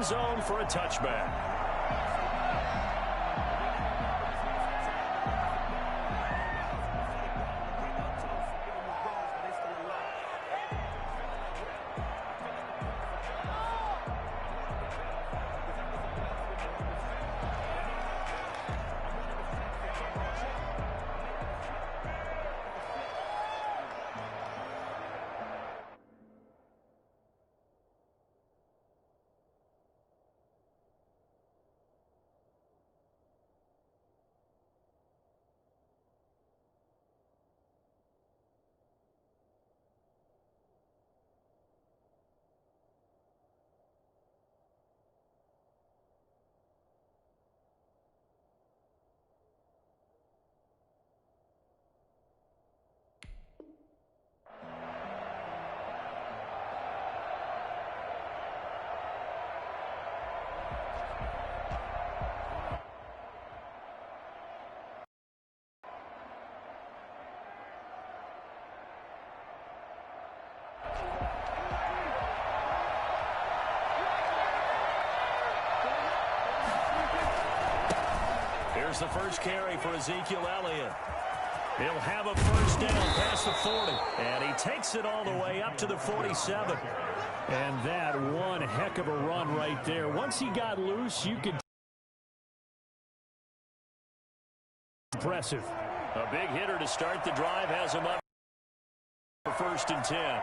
end zone for a touchback. Here's the first carry for Ezekiel Elliott. He'll have a first down past the 40. And he takes it all the way up to the 47. And that one heck of a run right there. Once he got loose, you could... Impressive. A big hitter to start the drive has him up for 1st and 10.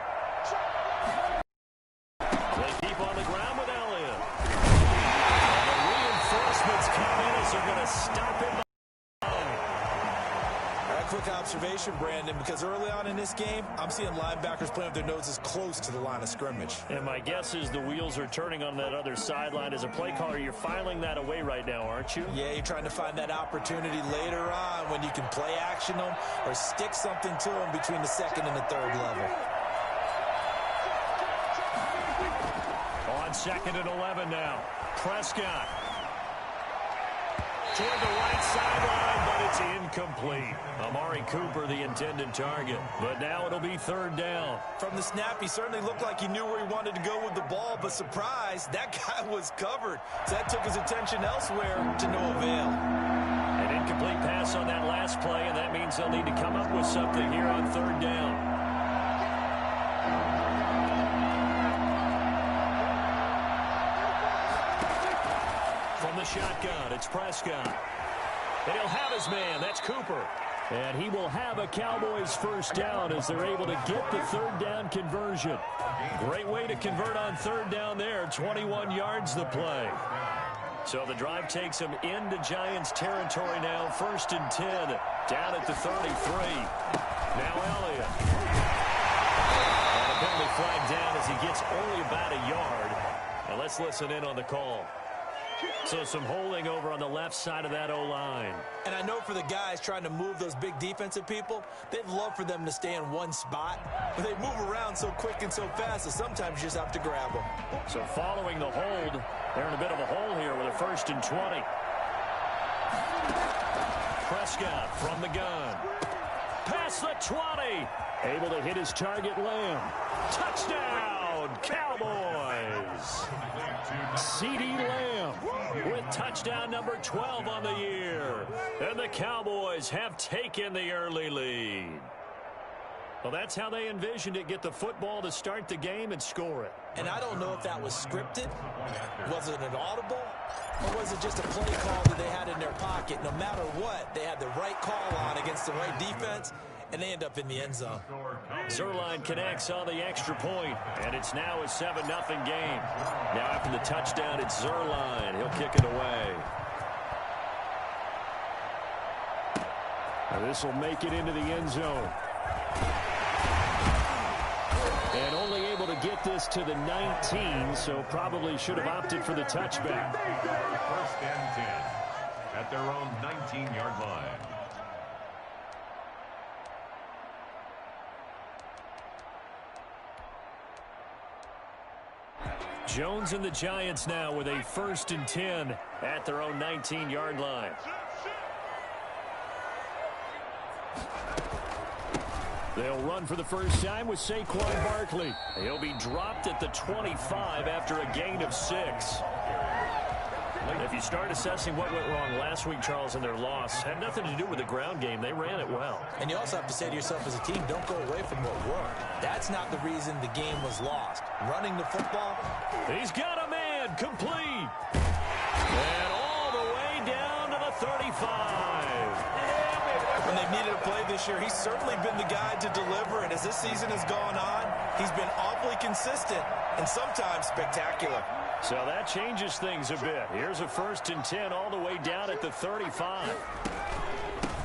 They keep on the ground with Elliott. And the reinforcements come in as they're going to stop him. Quick observation, Brandon, because early on in this game, I'm seeing linebackers playing with their noses close to the line of scrimmage. And my guess is the wheels are turning on that other sideline. As a play caller, you're filing that away right now, aren't you? Yeah, you're trying to find that opportunity later on when you can play action them or stick something to them between the 2nd and the 3rd level. On 2nd and 11 now. Prescott. Toward the right sideline, but it's incomplete. Amari Cooper, the intended target. But now it'll be 3rd down. From the snap, he certainly looked like he knew where he wanted to go with the ball, but surprise, that guy was covered. So that took his attention elsewhere to no avail. An incomplete pass on that last play, and that means they'll need to come up with something here on 3rd down. The shotgun, it's Prescott. And he'll have his man, that's Cooper. And he will have a Cowboys first down as they're able to get the 3rd down conversion. Great way to convert on 3rd down there, 21 yards the play. So the drive takes them into Giants territory now, 1st and 10, down at the 33. Now Elliott. And a penalty flag down as he gets only about a yard. Now let's listen in on the call. So some holding over on the left side of that O-line. And I know for the guys trying to move those big defensive people, they'd love for them to stay in one spot. But they move around so quick and so fast that sometimes you just have to grab them. So following the hold, they're in a bit of a hole here with a 1st and 20. Prescott from the gun. Past the 20. Able to hit his target, Lamb. Touchdown, Cowboys. CeeDee Lamb with touchdown number 12 on the year. And the Cowboys have taken the early lead. Well, that's how they envisioned it. Get the football to start the game and score it. And I don't know if that was scripted. Was it an audible? Or was it just a play call that they had in their pocket? No matter what, they had the right call on against the right defense, and they end up in the end zone. Zuerlein connects on the extra point, and it's now a 7-0 game. Now after the touchdown, it's Zuerlein. He'll kick it away. Now this will make it into the end zone. And only able to get this to the 19, so probably should have opted for the touchback. 1st and 10 at their own 19-yard line. Jones and the Giants now with a 1st and 10 at their own 19-yard line. They'll run for the first time with Saquon Barkley. He'll be dropped at the 25 after a gain of 6. If you start assessing what went wrong last week, Charles, in their loss, had nothing to do with the ground game. They ran it well. And you also have to say to yourself as a team, don't go away from what worked. That's not the reason the game was lost. Running the football. He's got a man complete. And all the way down to the 35. When they've needed a play this year, he's certainly been the guy to deliver. And as this season has gone on, he's been awfully consistent and sometimes spectacular. So that changes things a bit. Here's a 1st and 10 all the way down at the 35.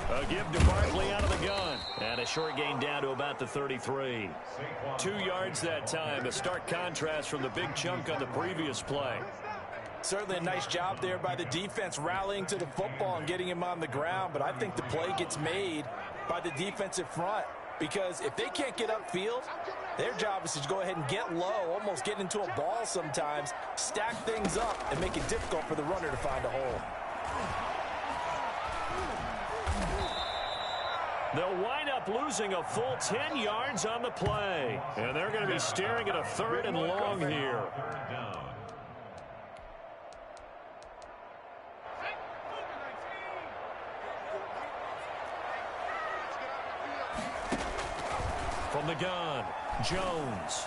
A give to Barkley out of the gun. And a short gain down to about the 33. 2 yards that time. A stark contrast from the big chunk on the previous play. Certainly a nice job there by the defense rallying to the football and getting him on the ground. But I think the play gets made by the defensive front. Because if they can't get upfield, their job is to go ahead and get low, almost get into a ball sometimes, stack things up, and make it difficult for the runner to find a hole. They'll wind up losing a full 10 yards on the play. And they're going to be staring at a 3rd and long here. From the gun, Jones.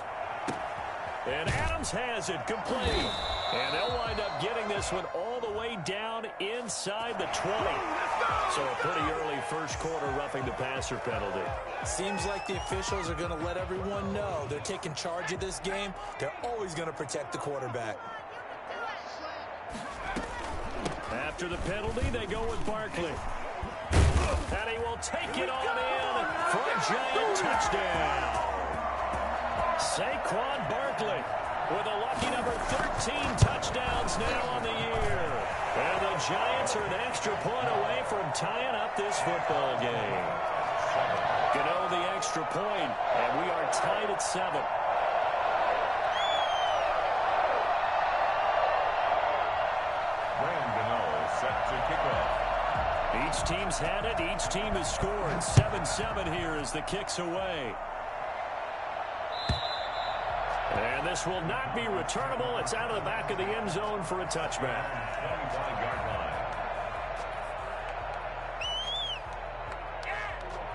And Adams has it complete. And they'll wind up getting this one all the way down inside the 20. So a pretty early first quarter roughing the passer penalty. Seems like the officials are going to let everyone know they're taking charge of this game. They're always going to protect the quarterback. After the penalty, they go with Barkley. And he will take it on in for a giant touchdown. Saquon Barkley with a lucky number 13 touchdowns now on the year. And the Giants are an extra point away from tying up this football game. Gano the extra point, and we are tied at 7. Graham Gano set to kick off. Each team's had it. Each team has scored. 7-7 here as the kick's away. And this will not be returnable. It's out of the back of the end zone for a touchback. 25-yard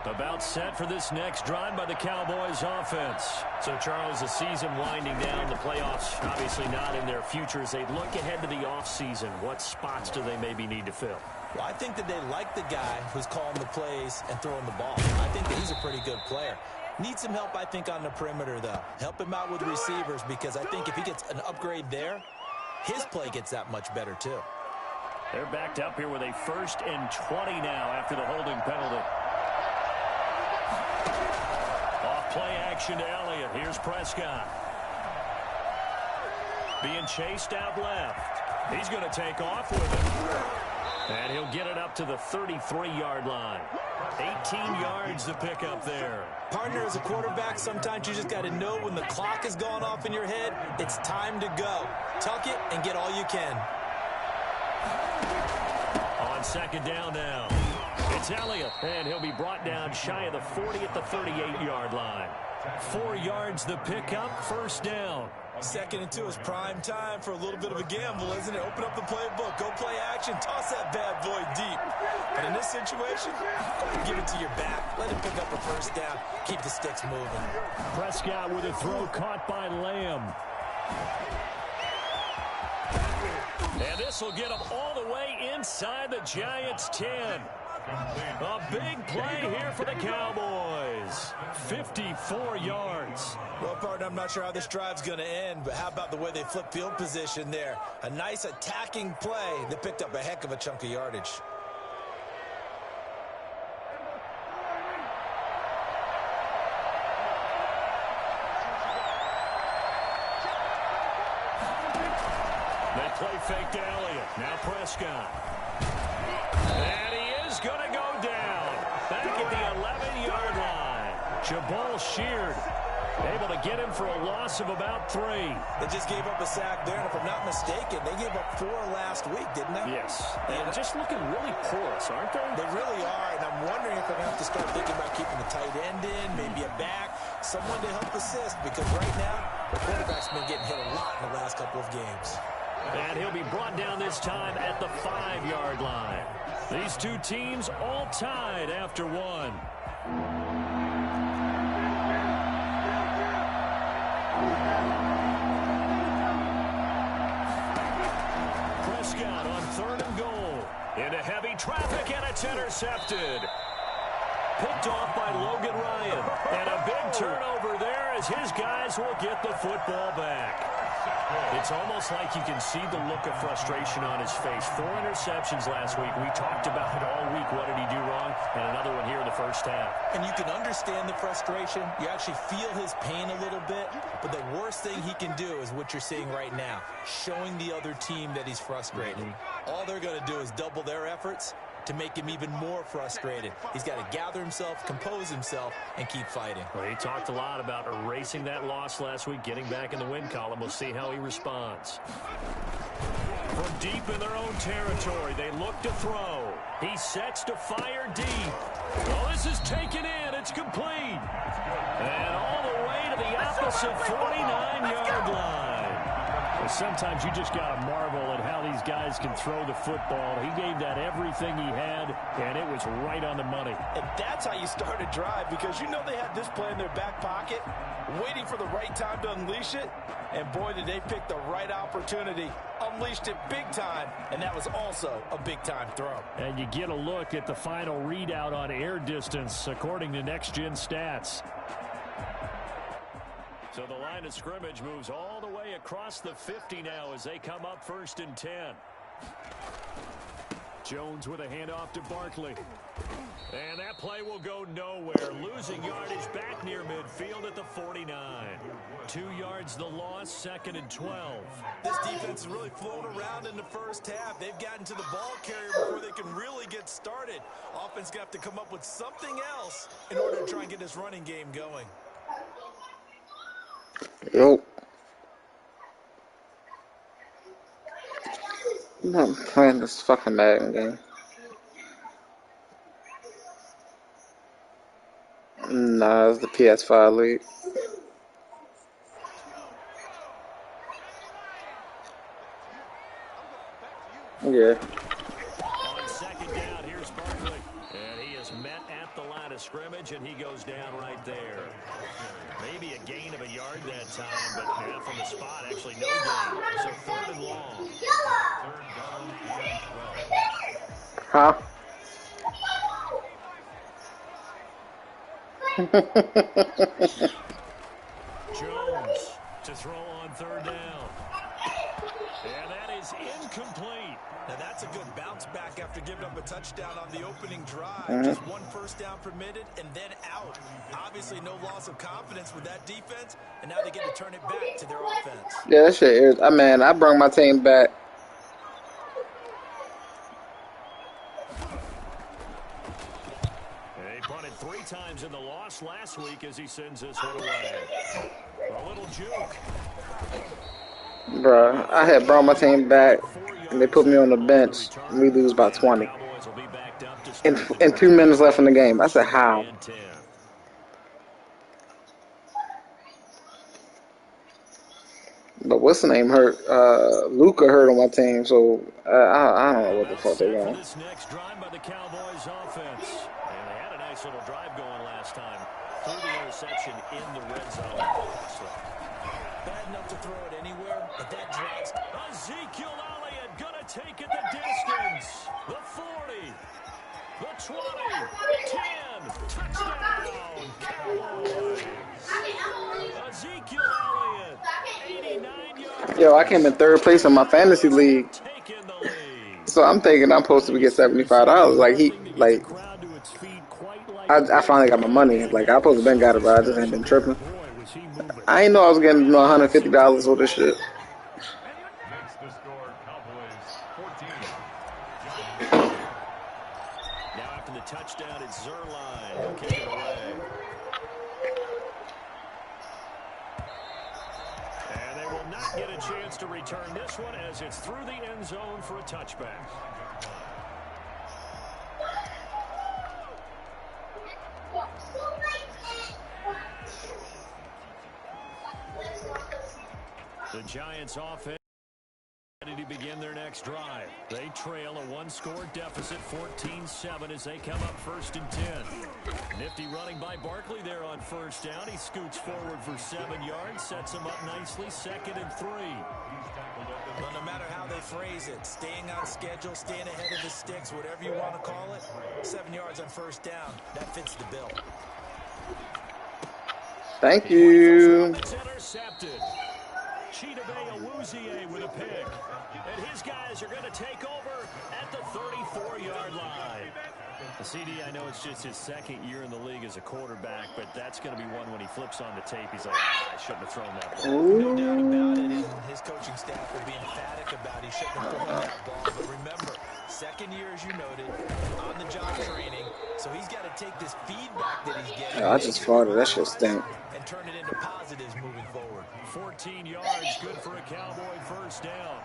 line. About set for this next drive by the Cowboys offense. So, Charles, the season winding down, the playoffs obviously not in their future. As they look ahead to the offseason, what spots do they maybe need to fill? Well, I think that they like the guy who's calling the plays and throwing the ball. I think that he's a pretty good player. Needs some help, I think, on the perimeter, though. Help him out with receivers, because I think if he gets an upgrade there, his play gets that much better, too. They're backed up here with a 1st and 20 now after the holding penalty. Off play action to Elliott. Here's Prescott. Being chased out left. He's going to take off with it. And he'll get it up to the 33-yard line. 18 yards to pick up there. Partner, as a quarterback, sometimes you just got to know when the clock has gone off in your head, it's time to go. Tuck it and get all you can. On 2nd down now. It's Elliott, and he'll be brought down shy of the 40 at the 38-yard line. 4 yards the pickup, 1st down. 2nd and 2 is prime time for a little bit of a gamble, isn't it? Open up the playbook, go play action, toss that bad boy deep. But in this situation, give it to your back. Let him pick up a 1st down. Keep the sticks moving. Prescott with a throw caught by Lamb. And this will get him all the way inside the Giants' 10. A big play here for the Cowboys. 54 yards. Well, partner, I'm not sure how this drive's going to end, but how about the way they flip field position there? A nice attacking play that picked up a heck of a chunk of yardage. They play fake to Elliott. Now Prescott. And he is going to go down. Back at the 11-yard line. Jabal Sheard Able to get him for a loss of about 3. They just gave up a sack there, and if I'm not mistaken, they gave up 4 last week, didn't they? Yes. And just looking really porous, aren't they? They really are, and I'm wondering if they're going to have to start thinking about keeping the tight end in, maybe a back, someone to help assist, because right now, the quarterback's been getting hit a lot in the last couple of games. And he'll be brought down this time at the 5-yard line. These two teams all tied after 1. Prescott on 3rd and goal. Into heavy traffic, and it's intercepted. Picked off by Logan Ryan. And a big turnover there as his guys will get the football back. It's almost like you can see the look of frustration on his face. 4 interceptions last week. We talked about it all week. What did he do wrong? And another one here in the first half. And you can understand the frustration. You actually feel his pain a little bit. But the worst thing he can do is what you're seeing right now, showing the other team that he's frustrated. All they're going to do is double their efforts to make him even more frustrated. He's got to gather himself, compose himself, and keep fighting. Well, he talked a lot about erasing that loss last week, getting back in the win column. We'll see how he responds. From deep in their own territory, they look to throw. He sets to fire deep. Oh, this is taken in. It's complete. And all the way to the opposite 49-yard line. Sometimes you just got to marvel at how these guys can throw the football. He gave that everything he had, and it was right on the money. And that's how you start a drive, because you know they had this play in their back pocket, waiting for the right time to unleash it. And boy, did they pick the right opportunity. Unleashed it big time, and that was also a big-time throw. And you get a look at the final readout on air distance, according to Next Gen Stats. So the line of scrimmage moves all the way across the 50 now as they come up 1st and 10. Jones with a handoff to Barkley. And that play will go nowhere. Losing yardage back near midfield at the 49. 2 yards the loss, 2nd and 12. This defense is really flown around in the first half. They've gotten to the ball carrier before they can really get started. Offense got to come up with something else in order to try and get this running game going. Yo. I'm not playing this fucking Madden game. Nah, it's the PS5 League. Yeah. On 2nd down, here's Barkley. And he is met at the line of scrimmage, and he goes down right there. Maybe a gain of a yard that time, but from the spot, actually no gain. So 3rd and long. Huh? Jones to throw on 3rd down. And that is incomplete. Now that's a good bounce back after giving up a touchdown on the opening drive. Just 1 first down permitted and then out. Obviously no loss of confidence with that defense, and now they get to turn it back to their offense. Yeah, that shit is. I brought my team back. He punted 3 times in the loss last week as he sends this one away. A little juke. Bruh, I had brought my team back, and they put me on the bench, and we lose by 20. And 2 minutes left in the game. I said, how? But what's the name hurt? Luka hurt on my team, so I don't know what the fuck they're doing. This next drive by the Cowboys offense. And they had a nice little drive going last time. Through the interception in the red zone. Bad enough to throw it anywhere, but that drives. Ezekiel Elliott gonna take it the distance. The 40. The 20. 10. Touchdown. Cowboys. Ezekiel Elliott. 89 yards. Yo, I came in 3rd place in my fantasy league. Taking the lead. So I'm thinking I'm supposed to get $75. I finally got my money. Like, I supposed to been got it, but I just ain't been tripping. I ain't know I was getting $150 for this shit. Makes the score Cowboys 14. Now after the touchdown, it's Zuerlein. He'll kick it away. not get a chance to return this one as it's through the end zone for a touchback. The Giants offense ready to begin their next drive. They trail a one-score deficit, 14-7, as they come up 1st and 10. Nifty running by Barkley there on 1st down. He scoots forward for 7 yards, sets him up nicely, 2nd and 3. Well, no matter how they phrase it, staying on schedule, staying ahead of the sticks, whatever you want to call it, 7 yards on 1st down, that fits the bill. Thank you. It's intercepted. Chidobe Awuzie with a pick. And his guys are going to take over at the 34-yard line. The CD, I know it's just his 2nd year in the league as a quarterback, but that's going to be one when he flips on the tape. He's like, I shouldn't have thrown that ball. No doubt about it, and his coaching staff will be emphatic about he shouldn't have thrown that ball. But remember, 2nd year, as you noted, on-the-job training, so he's got to take this feedback that he's getting. I just farted. That shit stink. And turn it into positives moving forward. 14 yards, good for a Cowboy 1st down.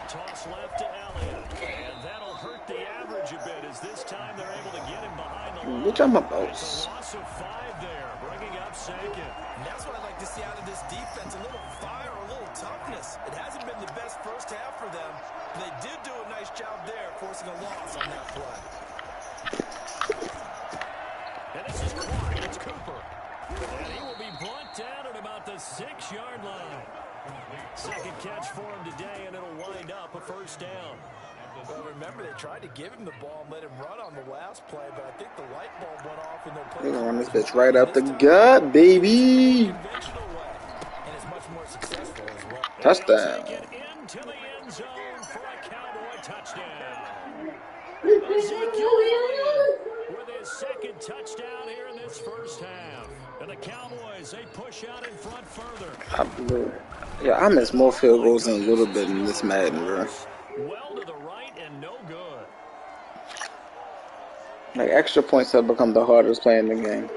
Toss left to Elliott, and that'll hurt the average a bit as this time they're able to get him behind the line. What you talking about? There's a loss of 5 there, bringing up Sankey. And that's what I'd like to see out of this defense, a little fire, a little toughness. It hasn't been the best first half for them, but they did do a nice job there, forcing a loss on that play. And this is Clark. It's Cooper. And he will be brought down at about the 6-yard line. 2nd catch for him today, and it'll wind up a 1st down. Well, remember, they tried to give him the ball and let him run on the last play, but I think the light bulb went off in their play. They're gonna run this bitch right up the gut, baby. Conventional way, and it's much more successful as well. Touchdown. Take it into the end zone for a Cowboy touchdown. Ezekiel Elliott with his 2nd touchdown here in this 1st half. And the Cowboys, they push out in front further. I miss more field goals than a little bit in this Madden, bro. Well to the right and no good. Like, extra points have become the hardest play in the game.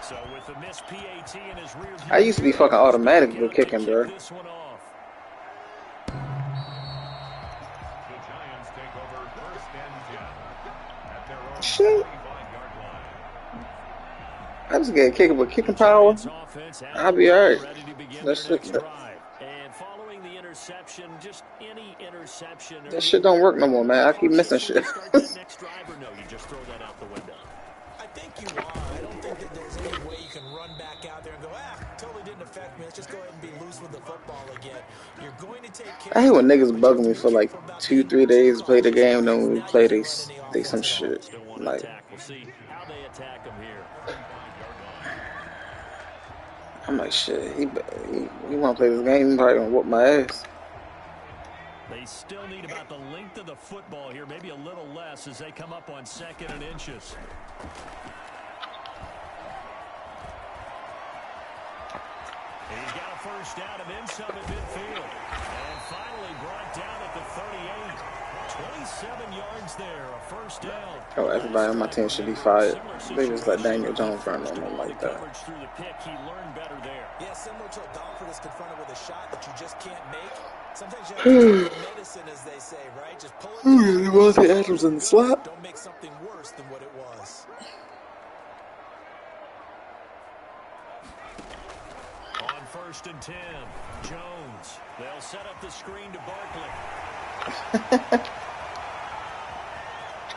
So with the missed PAT in his rear view, I used to be fucking automatic with kicking, bro. this one off. The Giants take over 1st and 10 at their own Shit. 35-yard line. I just get kicking with kicking power. I'll be alright. That's it. And following the interception, just any interception. That shit don't work no more, man. I keep missing shit. Next drive, or no, you just throw that out the window. I think you are. I don't think that there's any way you can run back out there and go, totally didn't affect me. Let's just go ahead and be loose with the football again. You're going to take care I hate when niggas bug me for like 2-3 days to play the game, then when we play they some shit. Like, We'll see how they attack them here. I'm like, shit, he want to play this game, he probably gonna whoop my ass. They still need about the length of the football here, maybe a little less as they come up on 2nd and inches. He's got a 1st down and then some at midfield. And finally brought down at the 38. 27 yards there, a 1st down. Oh, everybody on my team should be fired. They just let Daniel Jones run on them like that. Through the pick, he learned better there. Yeah, similar to a golfer that's confronted with a shot that you just can't make. Sometimes you have to take medicine, as they say, right? Just pull it. You want to see Adams in the slot? Don't make something worse than what it was. On 1st and 10, Jones. They'll set up the screen to Barkley.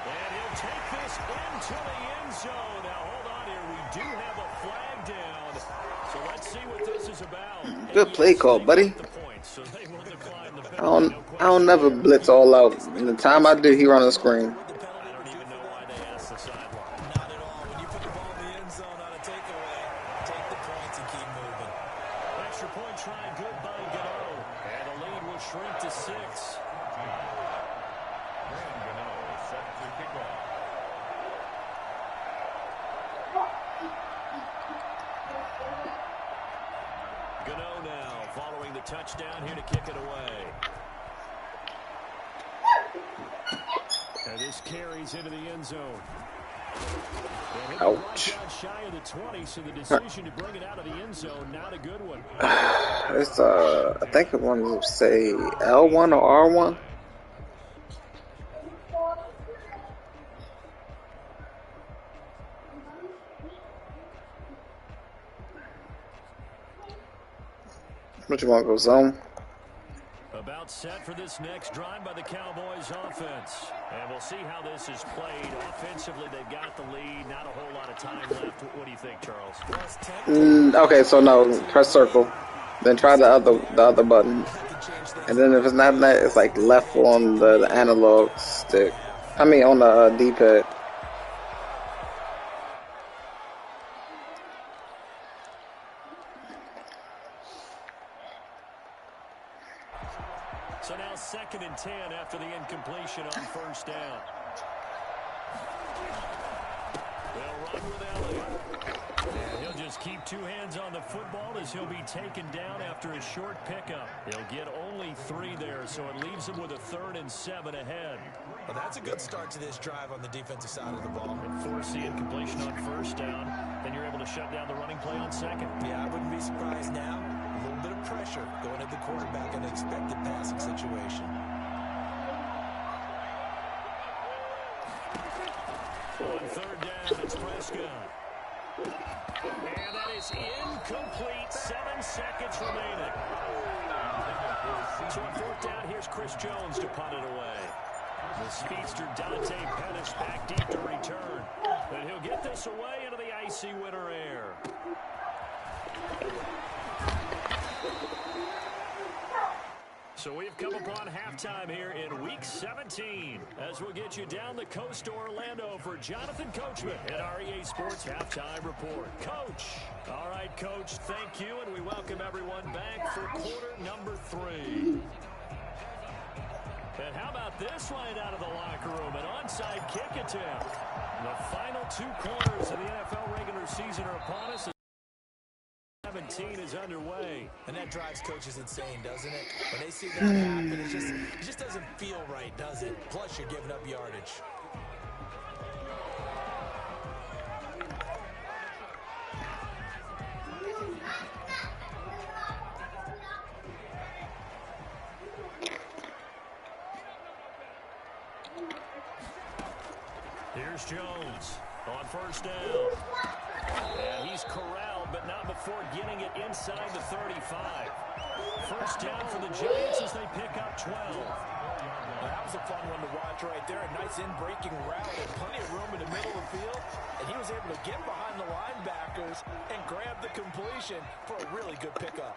And he'll take this into the end zone. Now, hold on here. We do have a flag down. So let's see what this is about. Good play call, buddy. So they will decline the I don't never blitz all out. And the time I do, he run the screen. I don't even know why they asked the sideline. Not at all. When you put the ball in the end zone on a takeaway, take the points and keep moving. Extra point try good by Gano. And the lead will shrink to 6. Graham Gano set to kick off. Gano now following the touchdown here to kick it away. And this carries into the end zone. Ouch. Right shy of the 20, so the decision to bring it out of the end zone, not a good one. It's I think it wanted to say L1 or R1. What you want to go zone? About set for this next drive by the Cowboys offense. And we'll see how this is played. Offensively, they've got the lead. Not a whole lot of time left. What do you think, Charles? Okay, so no, press circle. Then try the other button. And then if it's not that, it's like left on the analog stick. I mean on the D-pad. So now 2nd and 10 after the incompletion on first down. They'll run with Elliott. And he'll just keep 2 hands on the football as he'll be taken down after a short pickup. He'll get only 3 there, so it leaves him with a 3rd and 7 ahead. Well, that's a good start to this drive on the defensive side of the ball. And force the incompletion on first down. Then you're able to shut down the running play on 2nd. Yeah, I wouldn't be surprised now. A little bit of pressure going at the quarterback in an expected passing situation. On 3rd down, it's Prescott. And that is incomplete. 7 seconds remaining. So on 4th down, here's Chris Jones to punt it away. The speedster Dante Pettis back deep to return. But he'll get this away into the icy winter air. So we've come upon halftime here in Week 17 as we'll get you down the coast to Orlando for Jonathan Coachman at REA Sports Halftime Report. Coach. All right, Coach, thank you, and we welcome everyone back for quarter number 3. And how about this right out of the locker room? An onside kick attempt. The final 2 quarters of the NFL regular season are upon us. 17 is underway. And that drives coaches insane, doesn't it? When they see that happen, it just doesn't feel right, does it? Plus, you're giving up yardage. Here's Jones on first down. And he's corralled, but not before getting it inside the 35. First down for the Giants as they pick up 12. Well, that was a fun one to watch right there. A nice in-breaking route and plenty of room in the middle of the field. And he was able to get behind the linebackers and grab the completion for a really good pickup.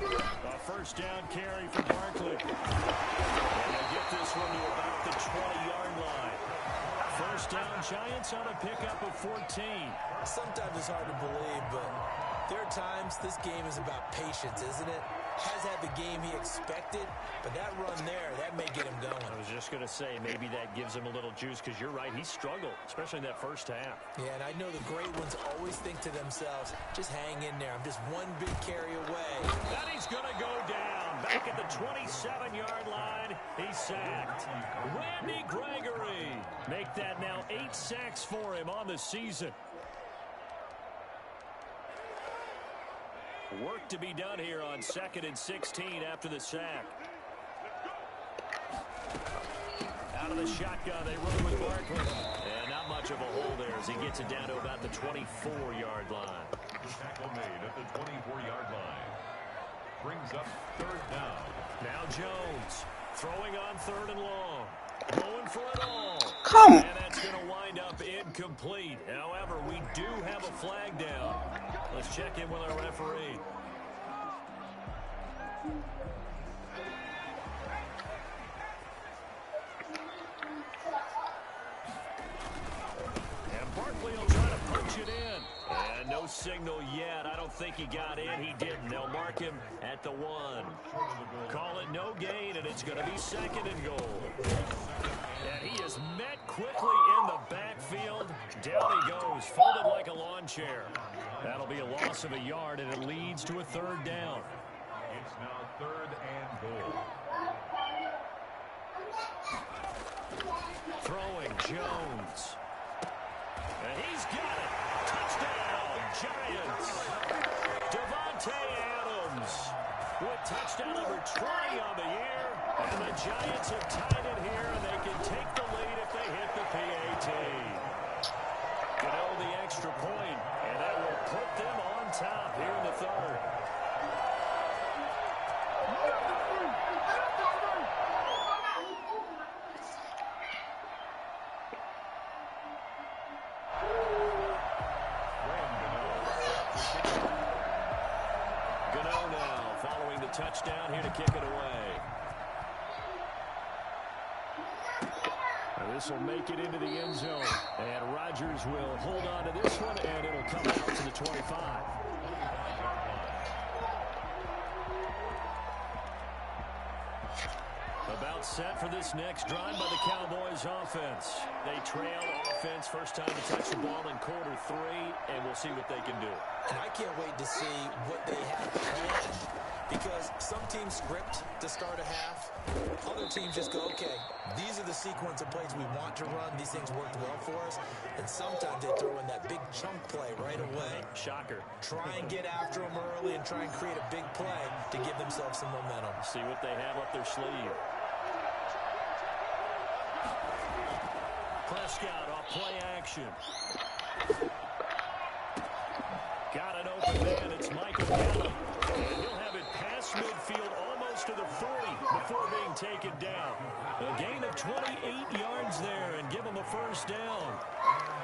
A first down carry for Barkley. And they'll get this one to about the 20-yard line. First down, Giants on a pickup of 14. Sometimes it's hard to believe, but there are times this game is about patience, isn't it? Has had the game he expected, but that run there, that may get him going. I was just going to say, maybe that gives him a little juice, because you're right, he struggled, especially in that first half. Yeah, and I know the great ones always think to themselves, just hang in there. I'm just one big carry away. And he's going to go down. Back at the 27-yard line, he's sacked. Randy Gregory. Make that now 8 sacks for him on the season. Work to be done here on 2nd and 16 after the sack. Out of the shotgun, they run with Barkley. And not much of a hole there as he gets it down to about the 24-yard line. Tackle made at the 24-yard line. Brings up 3rd down. Now Jones throwing on 3rd and long. Going for it all. Come. And that's going to wind up incomplete. However, we do have a flag down. Let's check in with our referee. And Barkley will try to punch it in. And no signal yet. I don't think he got in. He didn't. They'll mark him at the 1. Call it no gain, and it's going to be 2nd and goal. And he is met quickly in the backfield. Down he goes, folded like a lawn chair. That'll be a loss of a yard, and it leads to a third down. It's now 3rd and goal. Throwing Jones. And he's got it. Touchdown, Giants. Devontae Adams with touchdown number 20 on the year. And the Giants have tied it here, and they can take the lead if they hit the PAT. The extra point, and that will put them on top here in the third. Gano now following the touchdown here to kick it away. This will make it into the end zone, and Rodgers will hold on to this one, and it'll come out to the 25. About set for this next drive by the Cowboys offense. They trail offense first time to touch the ball in quarter 3, and we'll see what they can do. And I can't wait to see what they have planned. Because some teams script to start a half. Other teams just go, okay, these are the sequence of plays we want to run. These things worked well for us. And sometimes they throw in that big chunk play right away. Shocker. Try and get after them early and try and create a big play to give themselves some momentum. See what they have up their sleeve. Prescott off play action. Got an open man. It's Michael Gallup. And he'll have it past midfield almost to the 40 before being taken down. A gain of 28 yards there and give him a first down.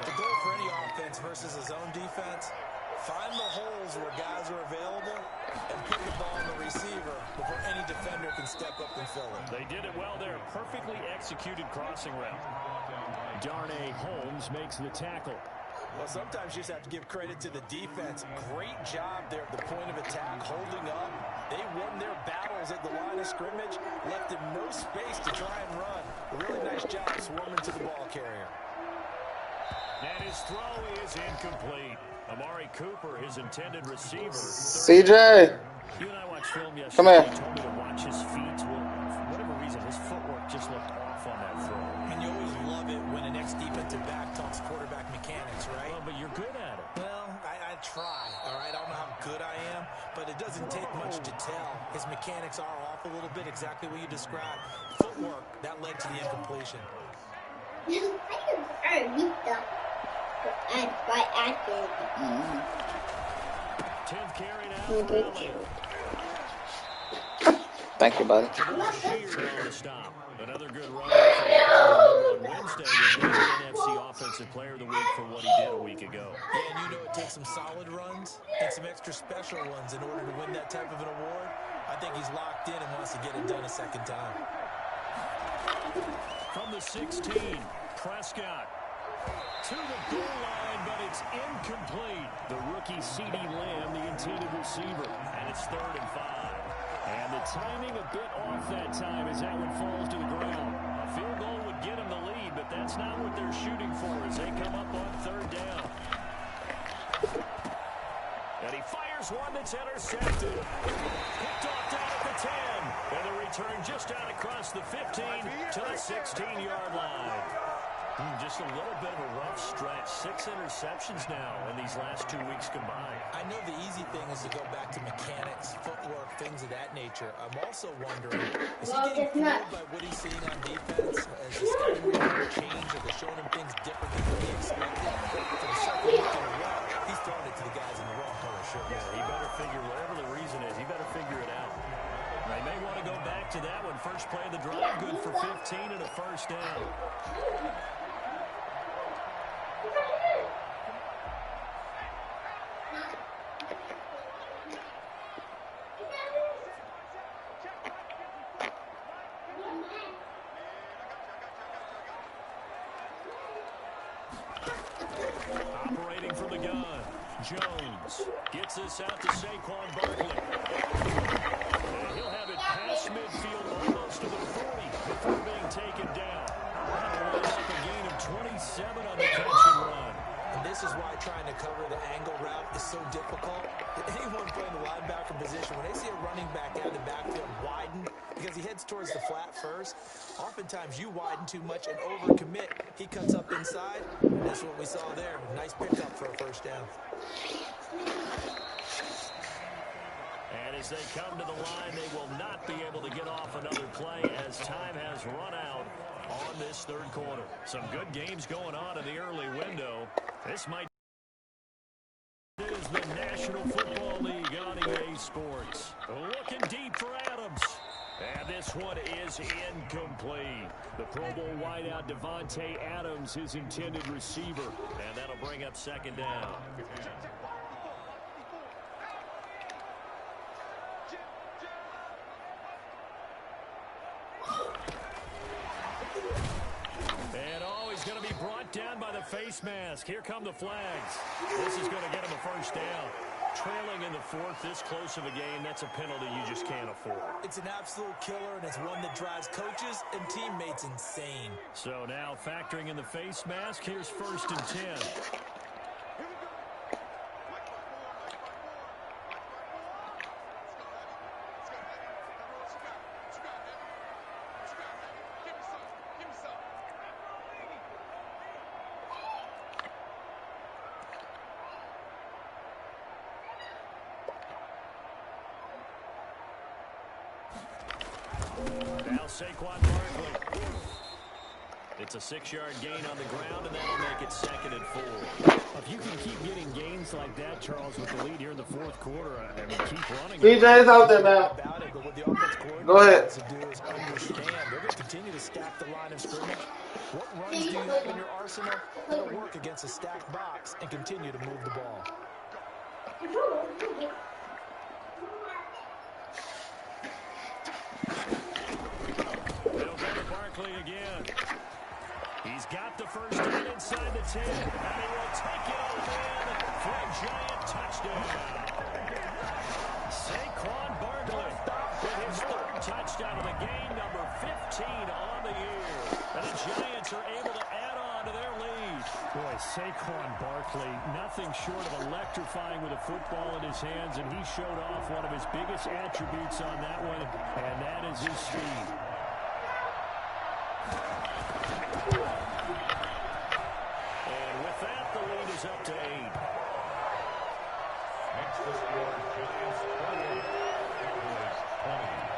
The goal for any offense versus his own defense, find the holes where guys are available and put the ball on the receiver before any defender can step up and fill it. They did it well there. Perfectly executed crossing route. Darnay Holmes makes the tackle. Well, sometimes you just have to give credit to the defense. Great job there at the point of attack, holding up. They won their battles at the line of scrimmage, left them no space to try and run. A really nice job swarming to the ball carrier. And his throw is incomplete. Amari Cooper, his intended receiver. CJ! You and I watched film yesterday. Come here. He told me to watch his feet. Well, for whatever reason, his footwork just looked off on that throw. And you always love it when an ex-defensive back talks quarterback mechanics, right? Well, but you're good at it. Well, I try, all right? I don't know how good I am, but it doesn't take much to tell. His mechanics are off a little bit, exactly what you described. Footwork, that led to the incompletion. Mm-hmm. 10th carry now for Allen. Thank you, buddy. Sheard on the stop. Another good run. On Wednesday, was named NFC Offensive Player of the Week for what he did a week ago. Yeah, and you know it takes some solid runs and some extra special ones in order to win that type of an award. I think he's locked in and wants to get it done a second time. From the 16, Prescott to the goal line, but it's incomplete. The rookie CeeDee Lamb, the intended receiver, and it's 3rd and 5. And the timing a bit off that time as that one falls to the ground. A field goal would get him the lead, but that's not what they're shooting for as they come up on 3rd down. And he fires one that's intercepted. Picked off down at the 10. And the return just out across the 15 to the 16-yard line. Just a little bit of a rough stretch. 6 interceptions now in these last 2 weeks combined. I know the easy thing is to go back to mechanics, footwork, things of that nature. I'm also wondering, is he getting fooled by what he's seeing on defense? Has the scouting report changed? Are they showing him things different than what he expected? For the second week in a row, he's throwing it to the guys in the wrong color shirt. Yeah, he better figure, whatever the reason is, he better figure it out. They may want to go back to that one. First play of the drive, good for 15 and a first down. Operating from the gun, Jones gets this out to Saquon Barkley. And he'll have it past midfield almost to the 40 before being taken down. That'll line up a gain of 27 on the catch and run. And this is why trying to cover the angle route is so difficult. Anyone playing the linebacker position, when they see a running back out of the backfield widen because he heads towards the flat first, oftentimes you widen too much and overcommit. He cuts up inside. That's what we saw there. Nice pickup for a first down. And as they come to the line, they will not be able to get off another play as time has run out on this third quarter. Some good games going on in the early window. This might is the National Football League on EA Sports. Looking deep for Adams. And this one is incomplete. The Pro Bowl wideout Devontae Adams, his intended receiver. And that'll bring up second down. And he's going to be brought down by the face mask. Here come the flags. This is going to get him a first down. Trailing in the fourth, this close of a game, that's a penalty you just can't afford. It's an absolute killer, and it's one that drives coaches and teammates insane. So now factoring in the face mask, here's 1st and 10. Now Saquon Barkley. It's a 6-yard gain on the ground, and that'll make it 2nd and 4. If you can keep getting gains like that, Charles, with the lead here in the fourth quarter, and keep running. BJ's out there now. Go ahead. They're going to continue to stack the line of scrimmage. What runs do you have in your arsenal? That'll work against a stacked box and continue to move the ball. They'll go to Barkley again. He's got the first down inside the 10, and he will take it all in for a giant touchdown. Saquon Barkley with his 3rd touchdown of the game, number 15 on the year. And the Giants are able to add on to their lead. Boy, Saquon Barkley, nothing short of electrifying with a football in his hands, and he showed off one of his biggest attributes on that one, and that is his speed. And with that, the lead is up to 8. Next to score, Giants 48. Cowboys 20.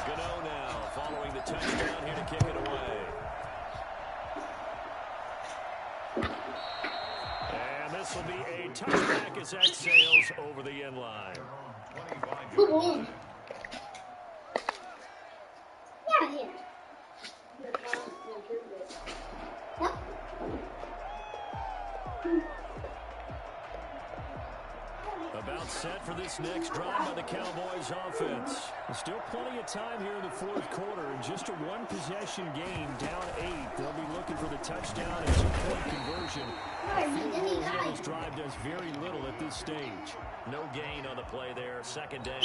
Gano now following the touchdown here to kick it away. And this will be a touchback as that sails over the end line. About set for this next drive by the Cowboys offense. Still plenty of time here in the fourth quarter, and just a one-possession game, down 8. They'll be looking for the touchdown and 2-point conversion. The field goal here on this drive does very little at this stage. No gain on the play there, 2nd down.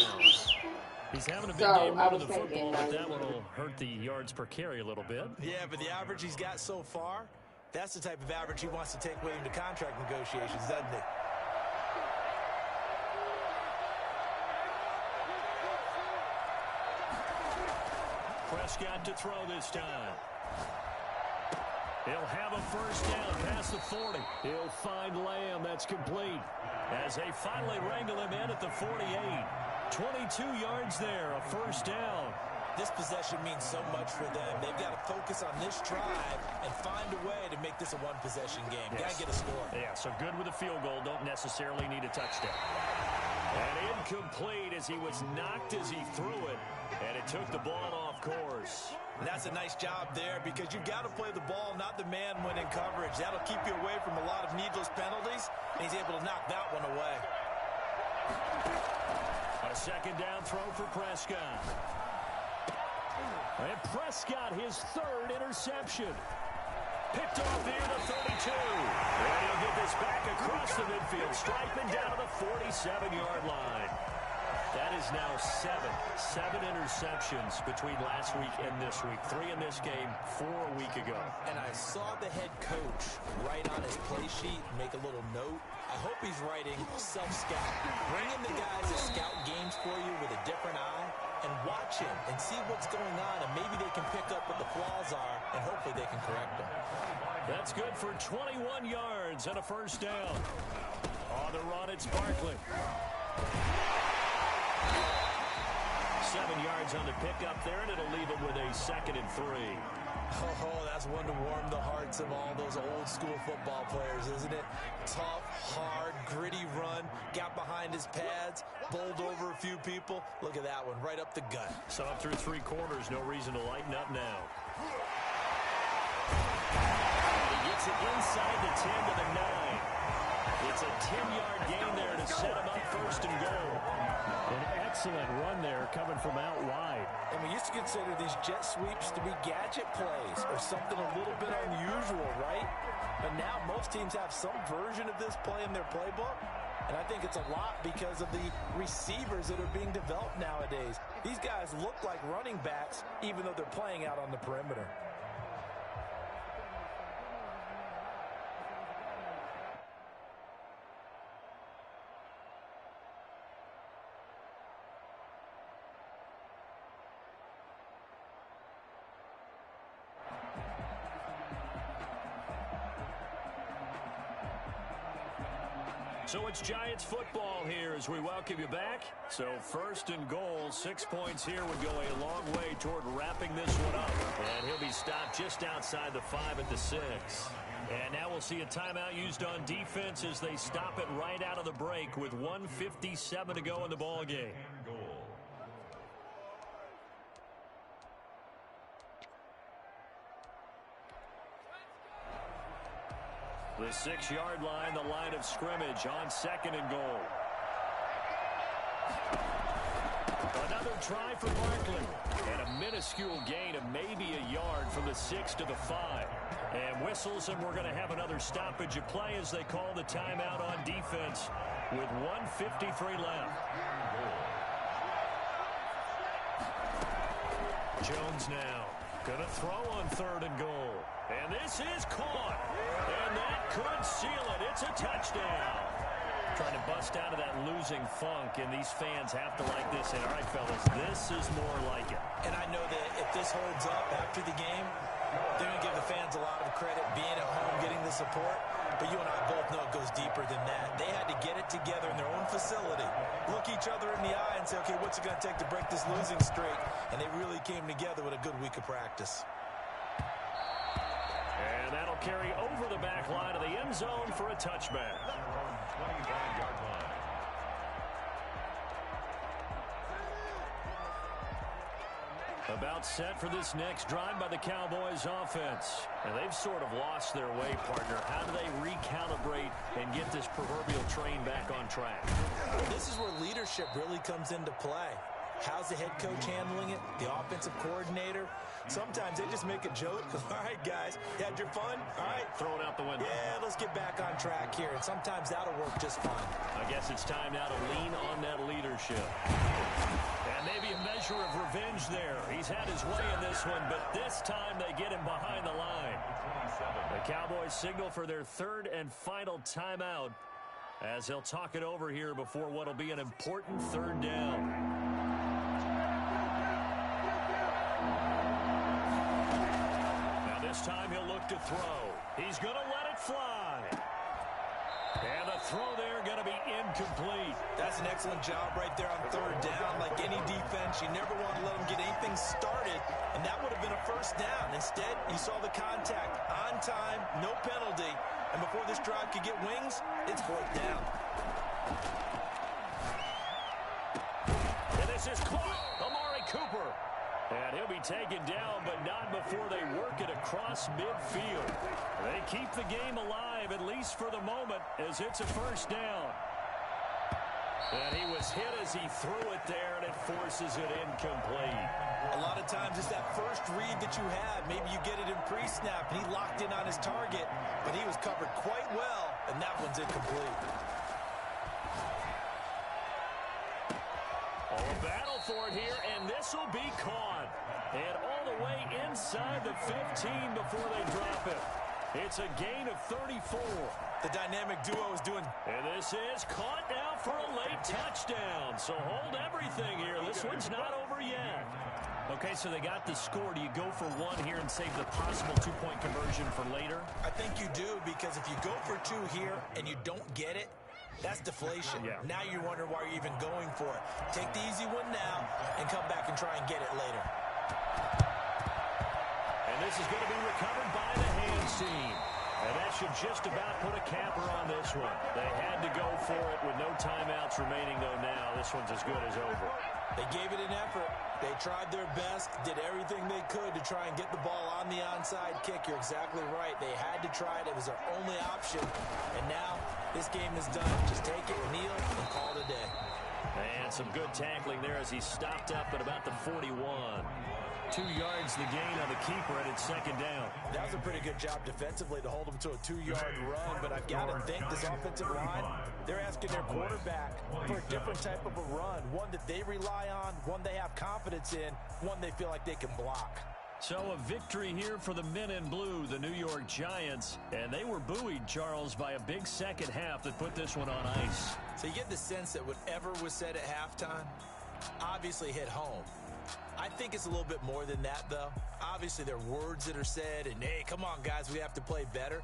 He's having a big game running the football, but that one will hurt the yards per carry a little bit. Yeah, but the average he's got so far, that's the type of average he wants to take with him to contract negotiations, doesn't he? Prescott to throw this time. He'll have a first down past the 40. He'll find Lamb. That's complete. As they finally wrangle him in at the 48. 22 yards there, a first down. This possession means so much for them. They've got to focus on this drive and find a way to make this a one-possession game. Yes. Got to get a score. Yeah, so good with a field goal. Don't necessarily need a touchdown. And incomplete as he was knocked as he threw it. And it took the ball off course. And that's a nice job there because you've got to play the ball, not the man when in coverage. That'll keep you away from a lot of needless penalties, and he's able to knock that one away. A second down throw for Prescott. And Prescott, his 3rd interception. Picked off near the 32. And he'll get this back across the midfield, striping down to the 47-yard line. That is now seven interceptions between last week and this week. 3 in this game, 4 a week ago. And I saw the head coach write on his play sheet, make a little note. I hope he's writing self-scout. Bring in the guys that scout games for you with a different eye and watch him and see what's going on, and maybe they can pick up what the flaws are, and hopefully they can correct them. That's good for 21 yards and a first down. On the run, it's Barkley. 7 yards on the pickup there, and it'll leave him with a 2nd and 3. Oh, that's one to warm the hearts of all those old school football players, isn't it? Tough, hard, gritty run, got behind his pads, bowled over a few people. Look at that one, right up the gut. So up through 3 quarters, no reason to lighten up now. He gets it inside the 10 to the 9. It's a 10-yard gain there to set him up 1st and goal. An excellent run there coming from out wide. And we used to consider these jet sweeps to be gadget plays or something a little bit unusual, right? But now most teams have some version of this play in their playbook. And I think it's a lot because of the receivers that are being developed nowadays. These guys look like running backs even though they're playing out on the perimeter. So it's Giants football here as we welcome you back. So 1st and goal, 6 points here would go a long way toward wrapping this one up. And he'll be stopped just outside the 5 at the 6. And now we'll see a timeout used on defense as they stop it right out of the break with 1:57 to go in the ball game. The 6-yard line, the line of scrimmage on 2nd and goal. Another try for Barkley. And a minuscule gain of maybe a yard from the 6 to the 5. And whistles, and we're going to have another stoppage of play as they call the timeout on defense with 1:53 left. Jones now going to throw on 3rd and goal. And this is caught. And that could seal it. It's a touchdown. Trying to bust out of that losing funk, and these fans have to like this. And all right, fellas, this is more like it. And I know that if this holds up after the game, they're going to give the fans a lot of credit being at home, getting the support. But you and I both know it goes deeper than that. They had to get it together in their own facility, look each other in the eye and say, okay, what's it going to take to break this losing streak? And they really came together with a good week of practice. And that'll carry over the back line of the end zone for a touchback. 25-yard line. About set for this next drive by the Cowboys offense. And they've sort of lost their way, partner. How do they recalibrate and get this proverbial train back on track? This is where leadership really comes into play. How's the head coach handling it? The offensive coordinator? Sometimes they just make a joke. All right, guys, you had your fun? All right. Throw it out the window. Yeah, let's get back on track here. And sometimes that'll work just fine. I guess it's time now to lean on that leadership. And maybe a measure of revenge there. He's had his way in this one, but this time they get him behind the line. The Cowboys signal for their 3rd and final timeout as they'll talk it over here before what will be an important 3rd down. This time he'll look to throw. He's going to let it fly. And the throw there going to be incomplete. That's an excellent job right there on 3rd down. Like any defense, you never want to let them get anything started, and that would have been a 1st down. Instead, you saw the contact on time, no penalty, and before this drive could get wings, it's 4th down. And this is caught. Amari Cooper. And he'll be taken down, but not before they work it across midfield. They keep the game alive, at least for the moment, as it's a 1st down. And he was hit as he threw it there, and it forces it incomplete. A lot of times it's that first read that you have. Maybe you get it in pre-snap, and he locked in on his target, but he was covered quite well, and that one's incomplete. Oh, a battle for it here, and this will be caught. And all the way inside the 15 before they drop it. It's a gain of 34. The dynamic duo is doing... And this is caught now for a late touchdown. So hold everything here. This one's not over yet. Okay, so they got the score. Do you go for one here and save the possible two-point conversion for later? I think you do, because if you go for two here and you don't get it, that's deflation. Yeah. Now you wonder why you're even going for it. Take the easy one now and come back and try and get it later. And this is going to be recovered by the hands team. And that should just about put a capper on this one. They had to go for it with no timeouts remaining, though now. This one's as good as over. They gave it an effort. They tried their best, did everything they could to try and get the ball on the onside kick. You're exactly right. They had to try it. It was their only option. And now this game is done. Just take it, kneel, and call it a day. And some good tackling there as he stopped up at about the 41. 2 yards the gain on the keeper, and it's second down. That was a pretty good job defensively to hold them to a 2-yard run, but I've got to think this offensive line, they're asking their quarterback for a different type of a run, one that they rely on, one they have confidence in, one they feel like they can block. So a victory here for the men in blue, the New York Giants, and they were buoyed, Charles, by a big second half that put this one on ice. So you get the sense that whatever was said at halftime obviously hit home. I think it's a little bit more than that, though. Obviously, there are words that are said, and, hey, come on, guys, we have to play better.